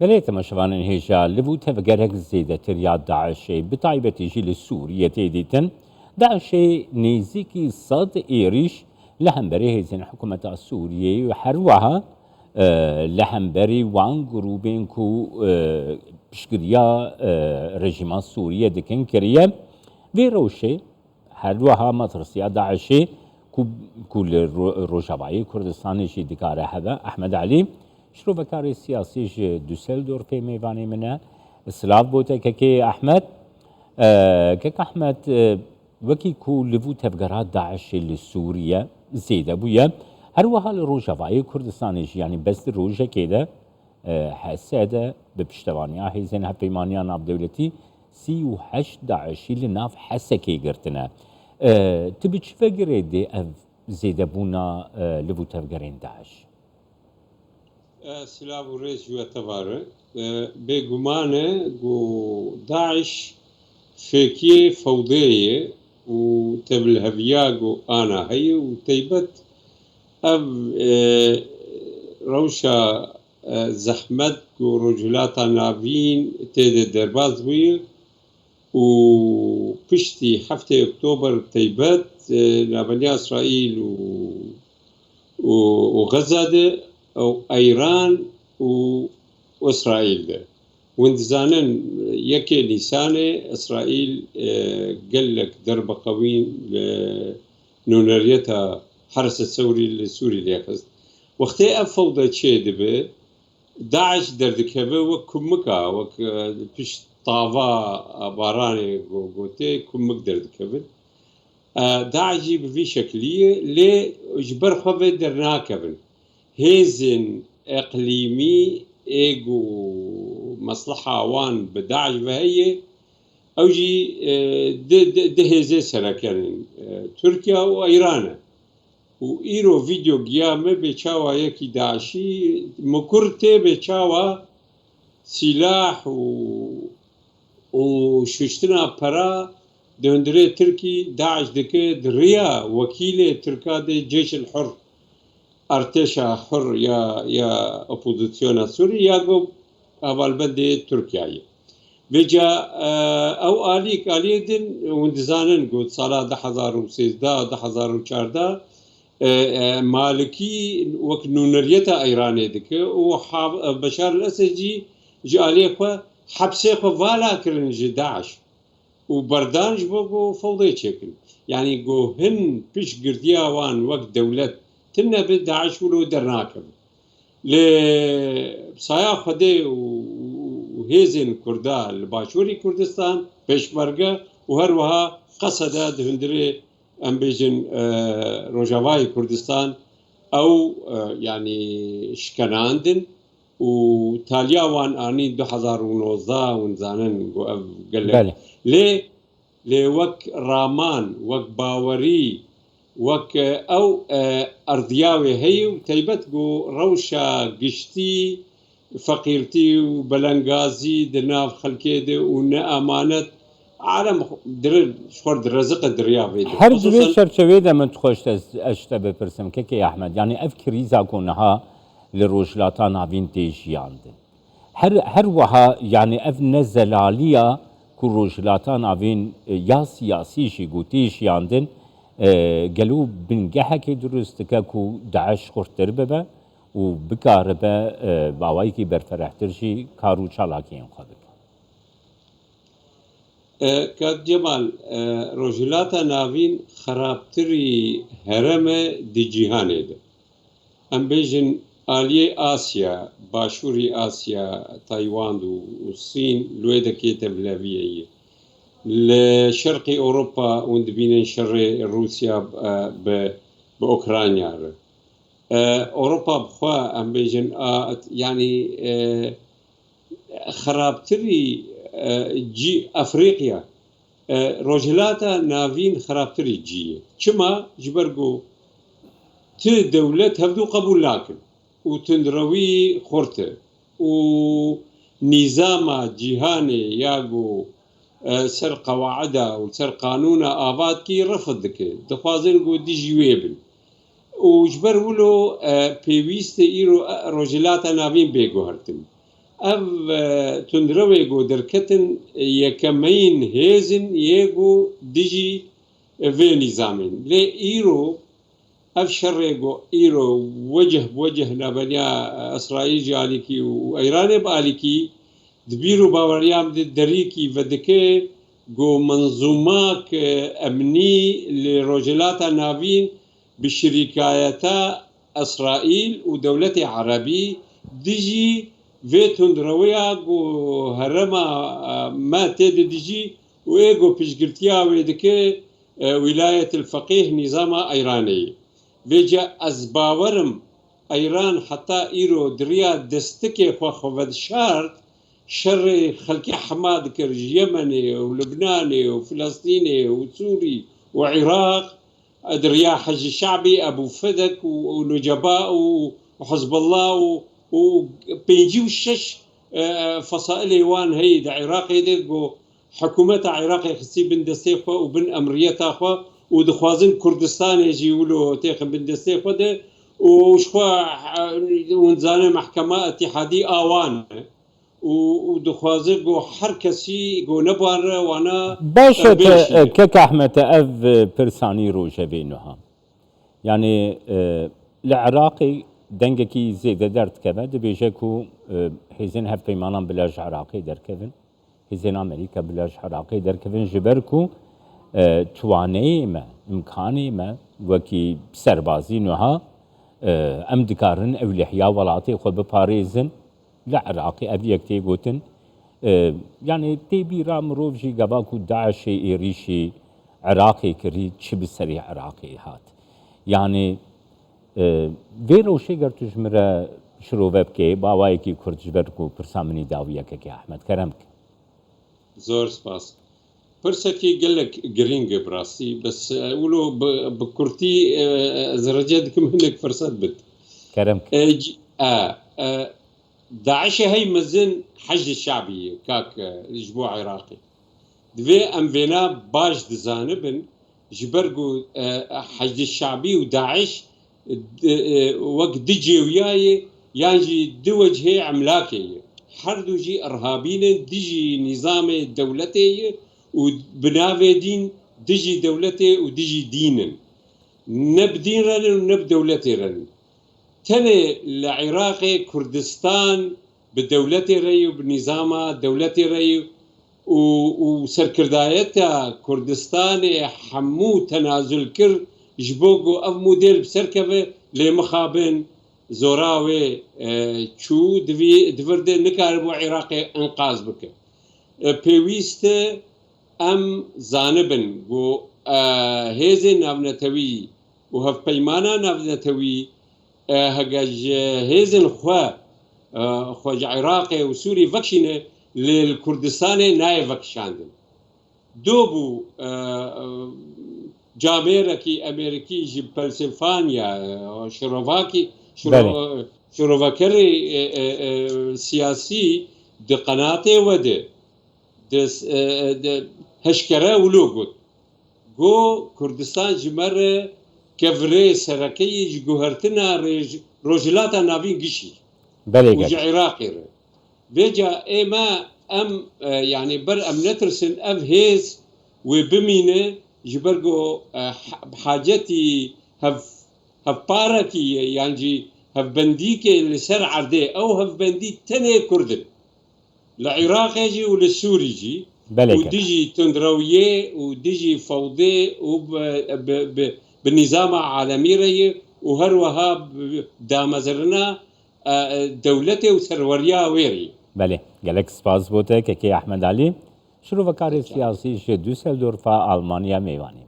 بليت مشوان هيجا لبوتا فقرق زيدة ترياد داعشي بطايبة تجي للسورية تيديتن داعشي نيزيكي صد إيريش لهمبري هزين حكومة السورية وحروها لهمبري وان جروبين كو بشكريا رجيم السورية دكن كريا فيروشي حروها مطرسيا داعشي كل روجاباي كردستاني شي دكاره هذا أحمد علي شرو بكاري سياسي دوسلدورف في ميواني منه سلاف بوتا كي احمد كك احمد وكي كو لفو تفقرات داعش لسوريا زيدا بويا هروها لروجافاي كردستاني يعني بس روجا كده حساده ببشتوانيا هيزين هفيمانيا ناف دولتي 38 داعشي لناف حسكي قرتنا تبي تفقري دي اف زيدا بونا لفو تفقرين داعش سلاف وريز جوا تبارك بيجمانه جو داعش فكية فوضية وتبلهفيا جو أنا هي وتيبت أب روشا زحمت جو رجلات نافين تيد درباز بي وبشتي حفتة أكتوبر تيبت لبني إسرائيل وغزة ده أو إيران وإسرائيل ده وانتزانن يكي نيسانة إسرائيل قال لك درب قوين لنونريتها حرس الثوري السوري ليخز وقتها أفوضة شيء دبي داعش دردكبه وكمكا وك بيش طافا باراني قوتي كمك دردكبه داعش بفي شكلية ليه اجبر خوفه درناكبن هيزن اقليمي ايجو مصلحة وان بداعش بهي اوجي ده هيزي سركن تركيا وايران وايرو فيديو قيامة بيشاوا يكي داعشي مكرته بيشاوا سلاح وشوشتنا برا دندري تركي داعش دكي دريا وكيل تركا دي جيش الحر ارتشا حر يا اوبوزيسيون سوري يا جو اولبدي تركيا بيجا او آلي دين وندزانن قد صلاة 2013 مالكي وك نونريتا ايراني دكي وبشار الاسد جي عليه حبسه فوالا كرنج داعش وبردانج بوكو فوضي تشكل يعني جو هن بيش قرديا وان وقت دولت تنا بداعش ولو درناكب لصايا خدي وهيزن كردا الباشوري كردستان بيشمرقة وهروها قصدا دهندري أمبيجن روجافاي كردستان أو يعني شكناندن وتاليا وان آني 2019 ونزانن قال ليه وك رامان وك باوري وك او ارضياوي هي وتيبت جو روشا قشتي فقيرتي وبلنغازي دناف خلكيدي ونا امانت عالم در شخور درزق دريافي هر دوی شرچوی ده من تخوشت اشته بپرسم که احمد يعني اف كريزا كونها لروجلاتا نافين تيجياندن هر وها يعني اف نزلاليا كو روجلاتا نافين يا سياسي شي قوتيش ياندن قالوا بنجحة كي درست كاكو داعش خورتر ببا وبكاربا باوايكي برفرحترشي كارو چالاكيين خابك كاد جمال روجلاتا نافين خرابتري هرم دي جيهاني ده ام بيجن آلية آسيا باشوري آسيا تايوان والصين لويدا كيتا بلافية لشرق أوروبا وندبين شر روسيا بأوكرانيا أوروبا بخوا أم بيجن يعني خرابتري جي أفريقيا روجلاتا نافين خرابتري جي كما جبرقو دولة هبدو قبول لكن وتندروي خورته ونظام جيهاني ياغو سر قواعده وسر قانون آباد كي رفض دكي دخوازن قو دي جويبن وجبر ولو بيويست ايرو روجلاتا نافين بيقو هرتن اف تندروي جو دركتن يكمين هيزن يجو ديجي في نظامين لي ايرو اف شريجو ايرو وجه بوجه لبنيا اسرائيل جالكي وايران بالكي دبيرو باوريام دريكي ودكي جو منظومات امني لرجلات نافين بشركايتا اسرائيل ودولة عربي ديجي فيتون رويا جو هرما ما تد ديجي ويجو بيشغرتيا ويدكي ولاية الفقيه نظام ايراني بيجا ازباورم ايران حتى ايرو دريا دستكي خود شارت شر خلقي حماد كرج يمني ولبناني وفلسطيني وسوري وعراق دريا حج الشعبي ابو فدك ونجباء وحزب الله وبيجيو الشش فصائل وان هيد عراقي دقو حكومة عراقي خصي بن دستيخو وبن امريتا خو ودخوازن كردستان يجيولو تيخ بن دستيخو ده وشخوا ونزانه محكمة اتحادي اوان ودخوازن جو هر کسی جو نبار وانا باش كك احمد اف برساني روجبينها يعني العراقي دنگكي زيده درد كبد بيجكو هزين هف بيمانان بلاج عراقي دركبن هزين امريكا بلاج عراقي دركبن جبركو تواني ما امكاني ما وكي سربازي نها ام دكارن اولحيا ولاتي خو بباريزن العراقي ابيكتي قوتن يعني تيبي رام روفجي قباكو داعشي إيريشي عراقي كري شب السريع عراقي هات يعني فيرو شي قرتو جمرة شروبة بكي باوايكي كرد جبركو برسامني داوية كي أحمد كرمك زور سباس برسكي قالك جرينج براسي بس اقولوا بكرتي زرجاتكم هناك فرصات بد كرمك داعش هي مزن حج الشعبي كاك الاسبوع عراقي دفي ام فينا باش دزانبن جبرقو حج الشعبي وداعش وقت دجي وياي يانجي دو وجهي عملاكي حردو جي ارهابين دجي نظام دولتي وبنافي دين دجي دولتي ودجي دين نب دين رن ونب دولتي رن تني العراقي كردستان بدولتي ري وبنظامها دولتي ري وسركردايتها كردستان حمو تنازل كر جبوغو اف موديل بسركبه لمخابن زوراوي شو دفرد نكاربو عراقي انقاذ بك بيويست ام زانبن و هيزن نافنتوي وهف بيمانا نافنتوي هجاج هيزن خواج عراقي وسوري فكشنه للكردستان ناي فكشاندن دوبو جاميركي امريكي جي بنسلفانيا شروفاكي شروفاكري سياسي دي قناته وده دس هشكره ولوغوت جو كردستان جمره كفري سركي جوهرتنا روجلاتا نافين قشي وجي عراقي بيجا ايما ام يعني بر ام نترسن اف هيز وبمينه جبرجو بحاجتي هف باركي يعني هف بنديكي لسر عردي او هف بندي تني كردن العراقي جي وللسوري جي وديجي تندرويه وديجي فوضي بالنظام عالمي ري وهروها دامزرنا دولتي وثروريا ويري بله گلک سپاس بوده که احمد علی شروع کار سیاسی دوسلدورف آلمانیا میوانی